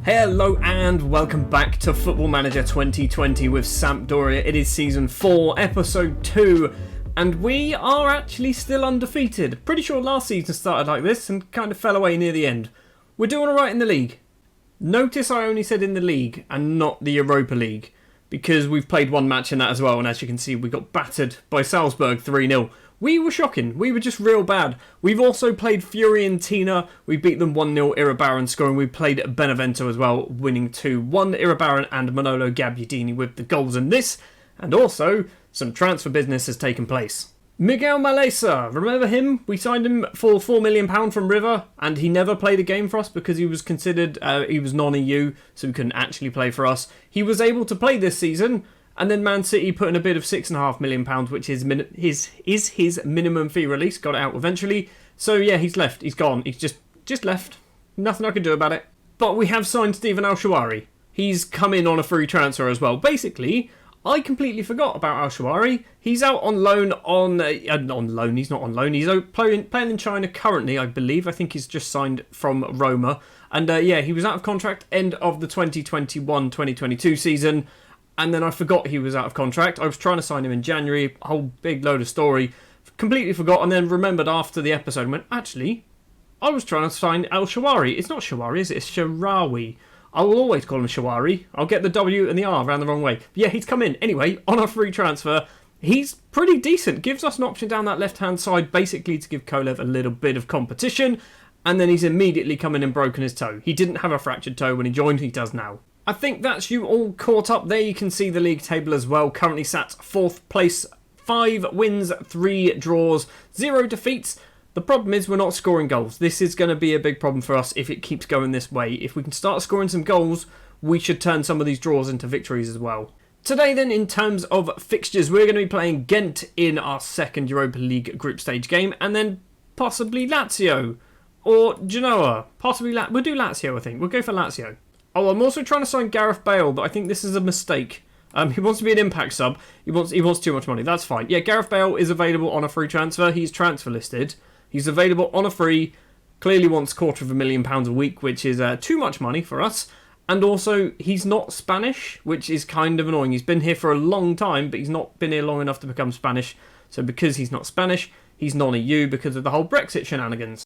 Hello and welcome back to Football Manager 2020 with Sampdoria. It is Season 4, Episode 2, and we are actually still undefeated. Pretty sure last season started like this and kind of fell away near the end. We're doing alright in the league. Notice I only said in the league and not the Europa League, because we've played one match in that as well, and as you can see we got battered by Salzburg 3-0. We were shocking. We were just real bad. We've also played Fiorentina. We beat them 1-0, Iribarren scoring. We played Benevento as well, winning 2-1. Iribarren and Manolo Gabbiadini with the goals in this. And also, some transfer business has taken place. Miguel Malesa, remember him? We signed him for £4 million from River, and he never played a game for us because he was considered, he was non-EU, so he couldn't actually play for us. He was able to play this season, and then Man City put in a bid of £6.5 million, which is his minimum fee release. Got it out eventually. So yeah, he's left. He's gone. He's just left. Nothing I can do about it. But we have signed Stephen El-Shawari. He's come in on a free transfer as well. Basically, I completely forgot about El-Shawari. He's out on loan on loan. He's not on loan. He's playing in China currently, I believe. I think he's just signed from Roma. And yeah, he was out of contract end of the 2021-2022 season. And then I forgot he was out of contract. I was trying to sign him in January, a whole big load of story. Completely forgot, and then remembered after the episode and went, actually, I was trying to sign El-Shawari. It's not Shawari, is it? It's Sharawi. I will always call him Shawari. I'll get the W and the R around the wrong way. But yeah, he's come in. Anyway, on a free transfer, he's pretty decent. Gives us an option down that left-hand side, basically to give Kolev a little bit of competition. And then he's immediately come in and broken his toe. He didn't have a fractured toe when he joined, he does now. I think that's you all caught up. There you can see the league table as well. Currently sat 4th place, 5 wins, 3 draws, 0 defeats. The problem is we're not scoring goals. This is going to be a big problem for us if it keeps going this way. If we can start scoring some goals, we should turn some of these draws into victories as well. Today then, in terms of fixtures, we're going to be playing Ghent in our second Europa League group stage game, and then possibly Lazio or Genoa. Possibly we'll do Lazio, I think. We'll go for Lazio. Oh, I'm also trying to sign Gareth Bale, but I think this is a mistake. He wants to be an impact sub. He wants too much money. That's fine. Yeah, Gareth Bale is available on a free transfer. He's transfer listed. He's available on a free. Clearly wants £250,000 a week, which is too much money for us. And also, he's not Spanish, which is kind of annoying. He's been here for a long time, but he's not been here long enough to become Spanish. So because he's not Spanish, he's non-EU because of the whole Brexit shenanigans.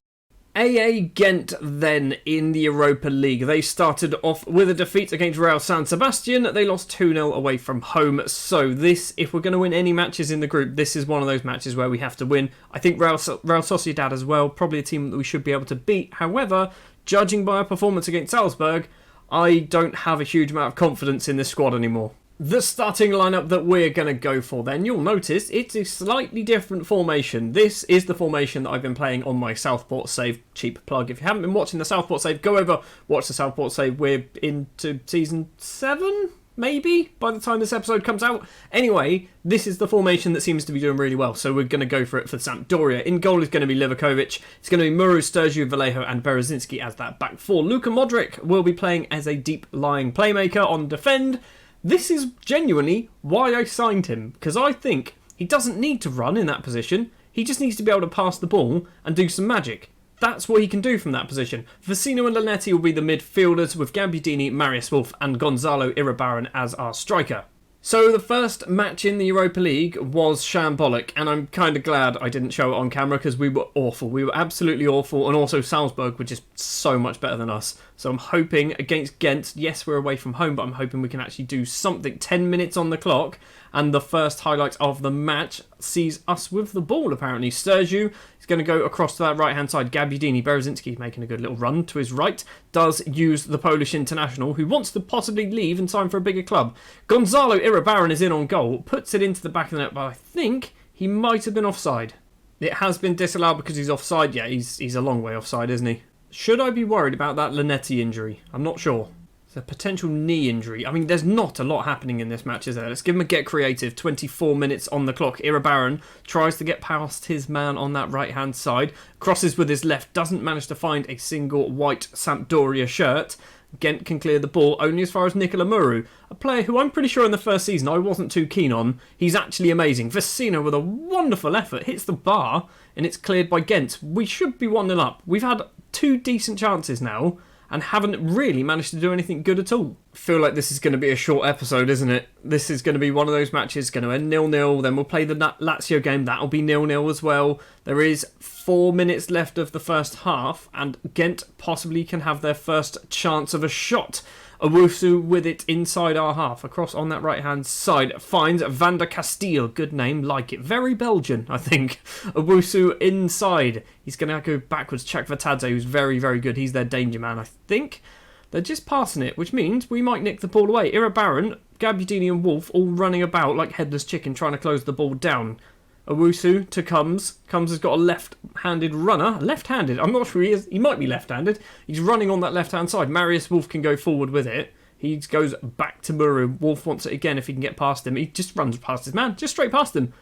AA Ghent then in the Europa League. They started off with a defeat against Real San Sebastian. They lost 2-0 away from home. So this, if we're going to win any matches in the group, this is one of those matches where we have to win. I think Real Sociedad as well, probably a team that we should be able to beat. However, judging by our performance against Salzburg, I don't have a huge amount of confidence in this squad anymore. The starting lineup that we're going to go for then, you'll notice it's a slightly different formation. This is the formation that I've been playing on my Southport save. Cheap plug. If you haven't been watching the Southport save, go over, watch the Southport save. We're into season 7, maybe, by the time this episode comes out. Anyway, this is the formation that seems to be doing really well, so we're going to go for it for Sampdoria. In goal is going to be Livakovic. It's going to be Muru, Sturgeon, Vallejo and Berezinski as that back four. Luka Modric will be playing as a deep-lying playmaker on defend. This is genuinely why I signed him, because I think he doesn't need to run in that position. He just needs to be able to pass the ball and do some magic. That's what he can do from that position. Vecino and Lanetti will be the midfielders, with Gabbiadini, Marius Wolf and Gonzalo Iribarren as our striker. So the first match in the Europa League was shambolic, and I'm kind of glad I didn't show it on camera because we were awful. We were absolutely awful, and also Salzburg were just so much better than us. So I'm hoping against Ghent, yes, we're away from home, but I'm hoping we can actually do something. 10 minutes on the clock, and the first highlight of the match sees us with the ball, apparently. Sturgeon is going to go across to that right-hand side. Gabbiadini, Berezinski making a good little run to his right, does use the Polish international, who wants to possibly leave and sign for a bigger club. Gonzalo Iribarren is in on goal, puts it into the back of the net, but I think he might have been offside. It has been disallowed because he's offside. Yeah, he's a long way offside, isn't he? Should I be worried about that Lanetti injury? I'm not sure. It's a potential knee injury. I mean, there's not a lot happening in this match, is there? Let's give him a get creative. 24 minutes on the clock. Iribarren tries to get past his man on that right-hand side. Crosses with his left. Doesn't manage to find a single white Sampdoria shirt. Ghent can clear the ball only as far as Nicola Muru, a player who I'm pretty sure in the first season I wasn't too keen on. He's actually amazing. Vecino with a wonderful effort hits the bar and it's cleared by Ghent. We should be 1-0 up. We've had 2 decent chances now and haven't really managed to do anything good at all. I feel like this is going to be a short episode, isn't it? This is going to be one of those matches going to end 0-0, then we'll play the Lazio game, that'll be 0-0 as well. There is 4 minutes left of the first half, and Ghent possibly can have their first chance of a shot. Owusu with it inside our half, across on that right-hand side, finds Van der Castile, good name, like it, very Belgian, I think. Owusu inside, he's going to go backwards, check Vatadze, who's very, very good, he's their danger man, I think. They're just passing it, which means we might nick the ball away. Irabaran, Gabbiadini and Wolf all running about like headless chicken, trying to close the ball down. Owusu to Combs. Combs has got a left-handed runner. Left-handed? I'm not sure he is. He might be left-handed. He's running on that left-hand side. Marius Wolf can go forward with it. He goes back to Muru. Wolf wants it again if he can get past him. He just runs past his man. Just straight past him.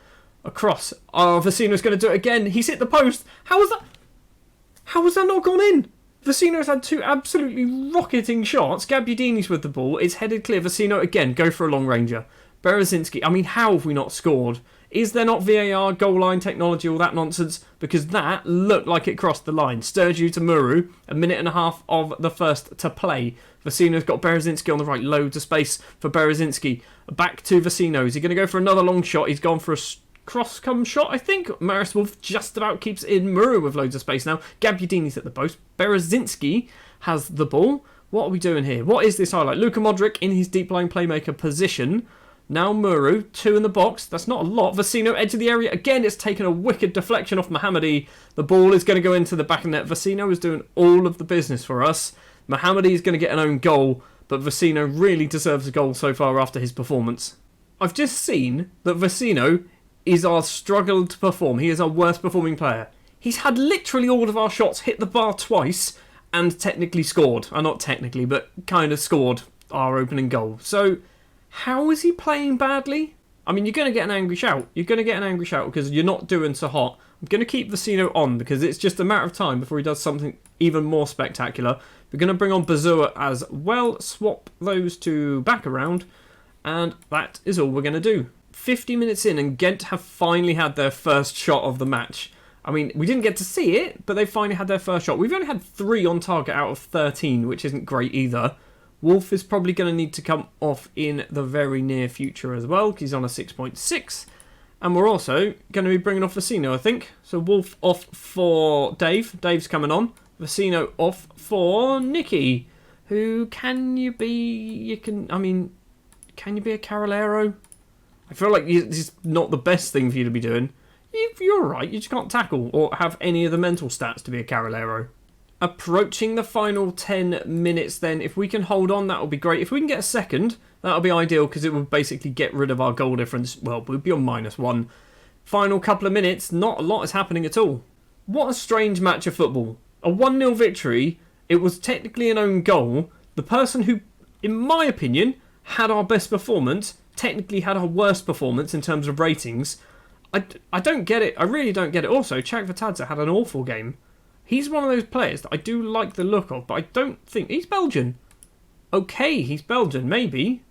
Across. Oh, Vecino's going to do it again. He's hit the post. How was that? How was that not gone in? Vecino's had 2 absolutely rocketing shots. Gabbiadini's with the ball. It's headed clear. Vecino again. Go for a long ranger. Berezinski. I mean, how have we not scored? Is there not VAR, goal line technology, all that nonsense? Because that looked like it crossed the line. Sturgeon to Muru, a minute and a half of the first to play. Vecino's got Berezinski on the right, loads of space for Berezinski. Back to Vecino. Is he going to go for another long shot? He's gone for a cross-come shot, I think. Marius Wolf just about keeps it in. Muru with loads of space now. Gabbiadini's at the post. Berezinski has the ball. What are we doing here? What is this highlight? Luka Modric in his deep-line playmaker position. Now Muru, 2 in the box. That's not a lot. Vecino edge of the area. Again, it's taken a wicked deflection off Mohammadi. The ball is going to go into the back of the net. Vecino is doing all of the business for us. Mohammadi is going to get an own goal, but Vecino really deserves a goal so far after his performance. I've just seen that Vecino is our struggle to perform. He is our worst performing player. He's had literally all of our shots hit the bar twice and technically scored. Not technically, but kind of scored our opening goal. So how is he playing badly? I mean, you're going to get an angry shout. You're going to get an angry shout because you're not doing so hot. I'm going to keep Vecino on because it's just a matter of time before he does something even more spectacular. We're going to bring on Bazua as well. Swap those 2 back around. And that is all we're going to do. 50 minutes in and Ghent have finally had their first shot of the match. I mean, we didn't get to see it, but they finally had their first shot. We've only had 3 on target out of 13, which isn't great either. Wolf is probably going to need to come off in the very near future as well, because he's on a 6.6. And we're also going to be bringing off Vecino, I think. So Wolf off for Dave. Dave's coming on. Vecino off for Nicky. Who can you be? Can you be a Carolero? I feel like it's not the best thing for you to be doing. You're right, you just can't tackle or have any of the mental stats to be a Carolero. Approaching the final 10 minutes then. If we can hold on, that'll be great. If we can get a second, that'll be ideal because it would basically get rid of our goal difference. Well, we'd be on -1. Final couple of minutes, not a lot is happening at all. What a strange match of football. A 1-0 victory. It was technically an own goal. The person who, in my opinion, had our best performance technically had our worst performance in terms of ratings. I don't get it. I really don't get it. Also, Chak Vatadze had an awful game. He's one of those players that I do like the look of, but I don't think... He's Belgian. Okay, he's Belgian, maybe.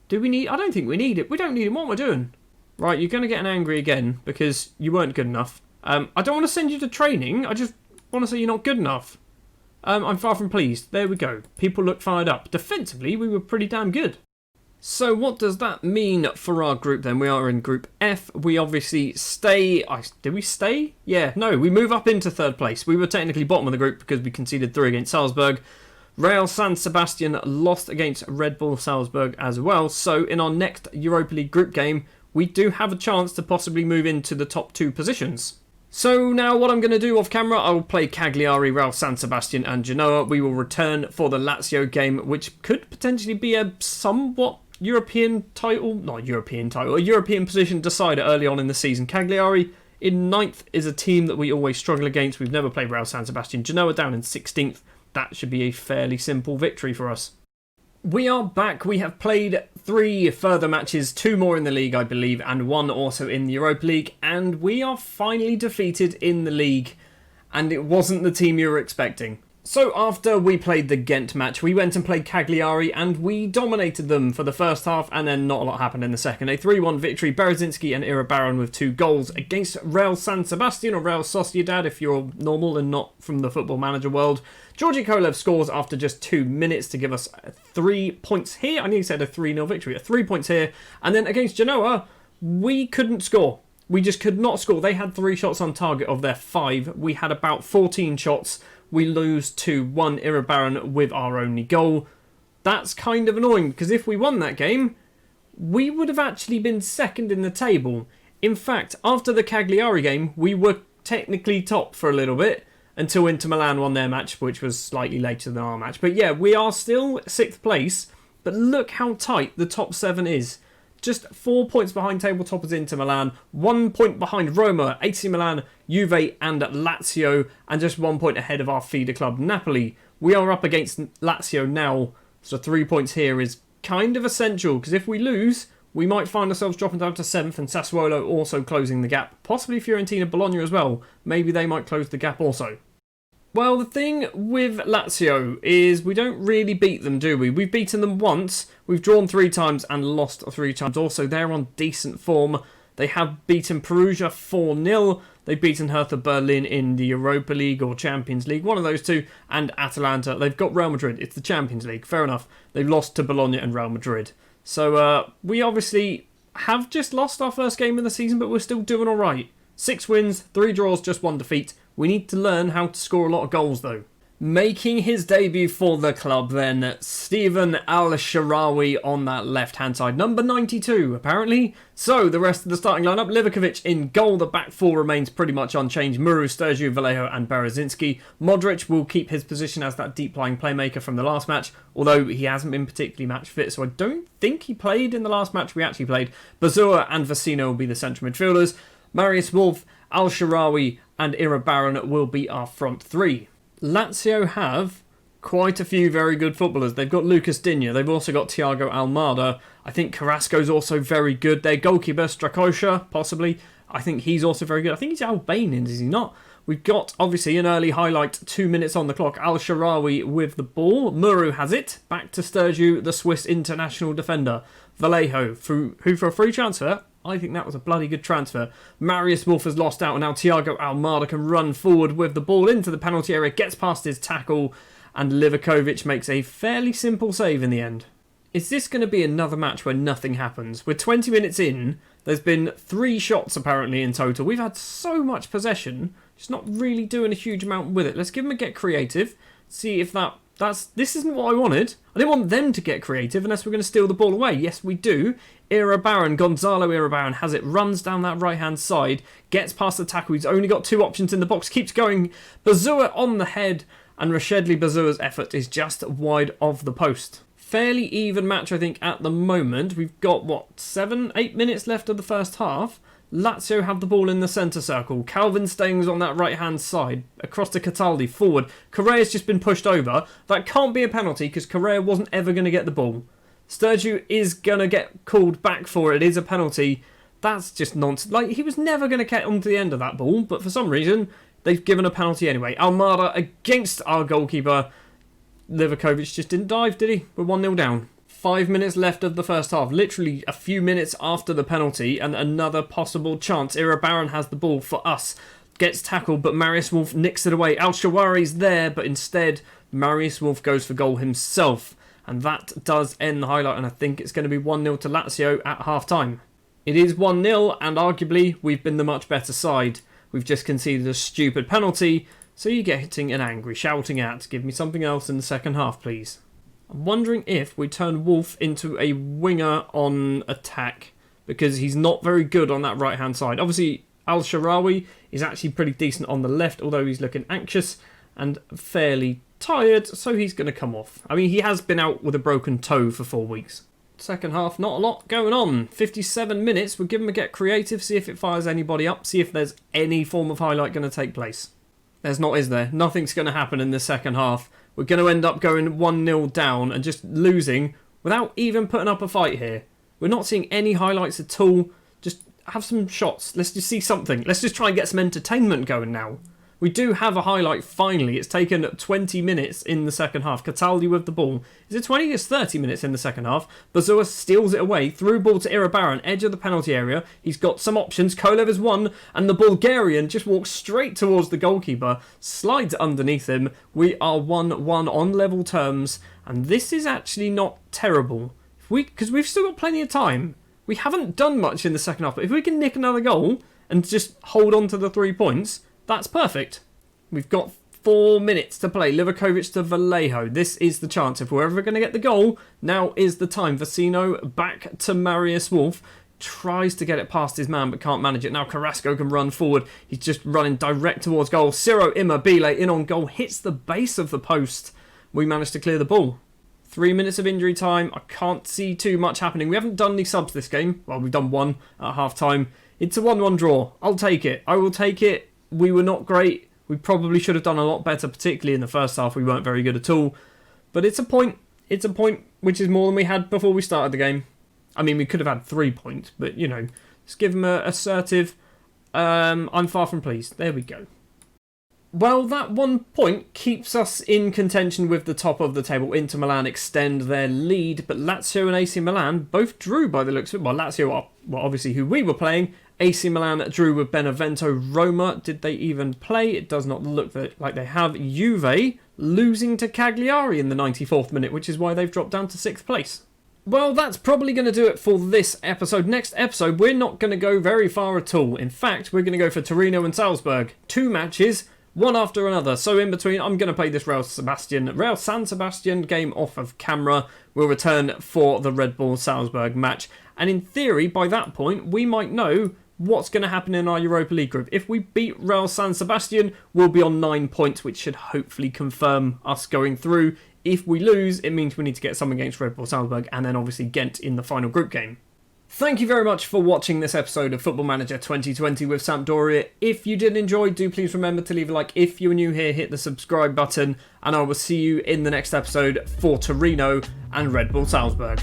Do we need... I don't think we need it. We don't need him. What am I doing? Right, you're going to get an angry again because you weren't good enough. I don't want to send you to training. I just want to say you're not good enough. I'm far from pleased. There we go. People look fired up. Defensively, we were pretty damn good. So what does that mean for our group then? We are in Group F. We obviously stay... Did we stay? Yeah, no, we move up into 3rd place. We were technically bottom of the group because we conceded 3 against Salzburg. Real San Sebastian lost against Red Bull Salzburg as well. So in our next Europa League group game, we do have a chance to possibly move into the top 2 positions. So now what I'm going to do off camera, I will play Cagliari, Real San Sebastian and Genoa. We will return for the Lazio game, which could potentially be a somewhat European title, not European title, a European position decider early on in the season. Cagliari in 9th is a team that we always struggle against. We've never played Real San Sebastian. Genoa down in 16th. That should be a fairly simple victory for us. We are back. We have played 3 further matches, 2 more in the league, I believe, and 1 also in the Europa League, and we are finally defeated in the league, and it wasn't the team you were expecting. So after we played the Ghent match, we went and played Cagliari and we dominated them for the first half, and then not a lot happened in the second. A 3-1 victory, Berezinski and Iribarren with 2 goals against Real San Sebastian, or Real Sociedad if you're normal and not from the Football Manager world. Georgi Kolev scores after just 2 minutes to give us 3 points here. I nearly said a 3-0 victory, 3 points here. And then against Genoa, we couldn't score. We just could not score. They had 3 shots on target of their 5. We had about 14 shots. We lose 2-1, Iribarren with our only goal. That's kind of annoying, because if we won that game, we would have actually been second in the table. In fact, after the Cagliari game, we were technically top for a little bit, until Inter Milan won their match, which was slightly later than our match. But yeah, we are still 6th place, but look how tight the top 7 is. Just 4 points behind table toppers Inter Milan, 1 point behind Roma, AC Milan, Juve and Lazio, and just 1 point ahead of our feeder club Napoli. We are up against Lazio now, so 3 points here is kind of essential, because if we lose, we might find ourselves dropping down to 7th, and Sassuolo also closing the gap. Possibly Fiorentina, Bologna as well. Maybe they might close the gap also. Well, the thing with Lazio is we don't really beat them, do we? We've beaten them once, we've drawn 3 times and lost 3 times. Also, they're on decent form. They have beaten Perugia 4-0. They've beaten Hertha Berlin in the Europa League or Champions League, one of those two, and Atalanta. They've got Real Madrid. It's the Champions League, fair enough. They've lost to Bologna and Real Madrid. So we obviously have just lost our first game of the season, but we're still doing all right. 6 wins, 3 draws, just 1 defeat. We need to learn how to score a lot of goals, though. Making his debut for the club, then, Steven Al-Sharawi on that left-hand side. Number 92, apparently. So, the rest of the starting lineup. Livakovic in goal. The back 4 remains pretty much unchanged. Muru, Sturgiu, Vallejo and Berezinski. Modric will keep his position as that deep-lying playmaker from the last match, although he hasn't been particularly match fit, so I don't think he played in the last match we actually played. Bazua and Vecino will be the central midfielders. Marius Wolf, Al-Sharawi and Iribarren will be our front 3. Lazio have quite a few very good footballers. They've got Lucas Digne. They've also got Thiago Almada. I think Carrasco's also very good. Their goalkeeper, Strakosha, possibly. I think he's also very good. I think he's Albanian, is he not? We've got, obviously, an early highlight, 2 minutes on the clock. Al-Sharawi with the ball. Muru has it. Back to Sturgiu, the Swiss international defender. Vallejo, who for a free transfer, I think that was a bloody good transfer. Marius Wolf has lost out, and now Thiago Almada can run forward with the ball into the penalty area, gets past his tackle, and Livakovic makes a fairly simple save in the end. Is this going to be another match where nothing happens? We're 20 minutes in, there's been 3 shots apparently in total. We've had so much possession, just not really doing a huge amount with it. Let's give them a get creative, see if this isn't what I wanted. I didn't want them to get creative unless we're going to steal the ball away. Yes, we do. Gonzalo Iribarren has it, runs down that right-hand side, gets past the tackle. He's only got 2 options in the box, keeps going. Bazua on the head, and Rashedli Bazua's effort is just wide of the post. Fairly even match, I think, at the moment. We've got, 7, 8 minutes left of the first half. Lazio have the ball in the centre circle. Calvin Stengs on that right-hand side. Across to Cataldi, forward. Correa's just been pushed over. That can't be a penalty because Correa wasn't ever going to get the ball. Sturgiu is going to get called back for it. It is a penalty. That's just nonsense. Like, he was never going to get onto the end of that ball, but for some reason, they've given a penalty anyway. Almada against our goalkeeper. Livakovic just didn't dive, did he? We're 1-0 down. 5 minutes left of the first half, literally a few minutes after the penalty, and another possible chance. Iribarren has the ball for us, gets tackled, but Marius Wolf nicks it away. Al-Shawari's there, but instead Marius Wolf goes for goal himself, and that does end the highlight, and I think it's going to be 1-0 to Lazio at half-time. It is 1-0, and arguably we've been the much better side. We've just conceded a stupid penalty, so you're getting an angry shouting at, give me something else in the second half, please. I'm wondering if we turn Wolf into a winger on attack, because he's not very good on that right-hand side. Obviously, Al-Sharawi is actually pretty decent on the left, although he's looking anxious and fairly tired, so he's going to come off. I mean, he has been out with a broken toe for 4 weeks. Second half, not a lot going on. 57 minutes, we'll give him a get creative, see if it fires anybody up, see if there's any form of highlight going to take place. There's not, is there? Nothing's going to happen in the second half. We're going to end up going 1-0 down and just losing without even putting up a fight here. We're not seeing any highlights at all. Just have some shots. Let's just see something. Let's just try and get some entertainment going now. We do have a highlight finally. It's taken 20 minutes in the second half. Cataldi with the ball. Is it 20? It's 30 minutes in the second half. Bazua steals it away. Through ball to Irabaran, edge of the penalty area. He's got some options. Kolev is one, and the Bulgarian just walks straight towards the goalkeeper. Slides underneath him. We are 1-1 on level terms, and this is actually not terrible. Because we've still got plenty of time. We haven't done much in the second half, but if we can nick another goal and just hold on to the 3 points, that's perfect. We've got 4 minutes to play. Livakovic to Vallejo. This is the chance. If we're ever going to get the goal, now is the time. Vecino back to Marius Wolf. Tries to get it past his man, but can't manage it. Now Carrasco can run forward. He's just running direct towards goal. Ciro Immobile in on goal. Hits the base of the post. We managed to clear the ball. 3 minutes of injury time. I can't see too much happening. We haven't done any subs this game. Well, we've done one at half time. It's a 1-1 draw. I'll take it. I will take it. We were not great. We probably should have done a lot better, particularly in the first half. We weren't very good at all. But it's a point. It's a point which is more than we had before we started the game. I mean, we could have had 3 points, but, you know, let's give them an assertive, I'm far from pleased. There we go. Well, that 1 point keeps us in contention with the top of the table. Inter Milan extend their lead, but Lazio and AC Milan both drew by the looks of it. Well, Lazio are obviously who we were playing. AC Milan drew with Benevento. Roma, did they even play? It does not look like they have. Juve losing to Cagliari in the 94th minute, which is why they've dropped down to 6th place. Well, that's probably going to do it for this episode. Next episode, we're not going to go very far at all. In fact, we're going to go for Torino and Salzburg. 2 matches, one after another. So in between, I'm going to play this Real San Sebastian game off of camera. We'll return for the Red Bull Salzburg match. And in theory, by that point, we might know what's going to happen in our Europa League group. If we beat Real San Sebastian, we'll be on 9 points, which should hopefully confirm us going through. If we lose, it means we need to get some against Red Bull Salzburg and then obviously Ghent in the final group game. Thank you very much for watching this episode of Football Manager 2020 with Sampdoria. If you did enjoy, do please remember to leave a like. If you're new here, hit the subscribe button, and I will see you in the next episode for Torino and Red Bull Salzburg.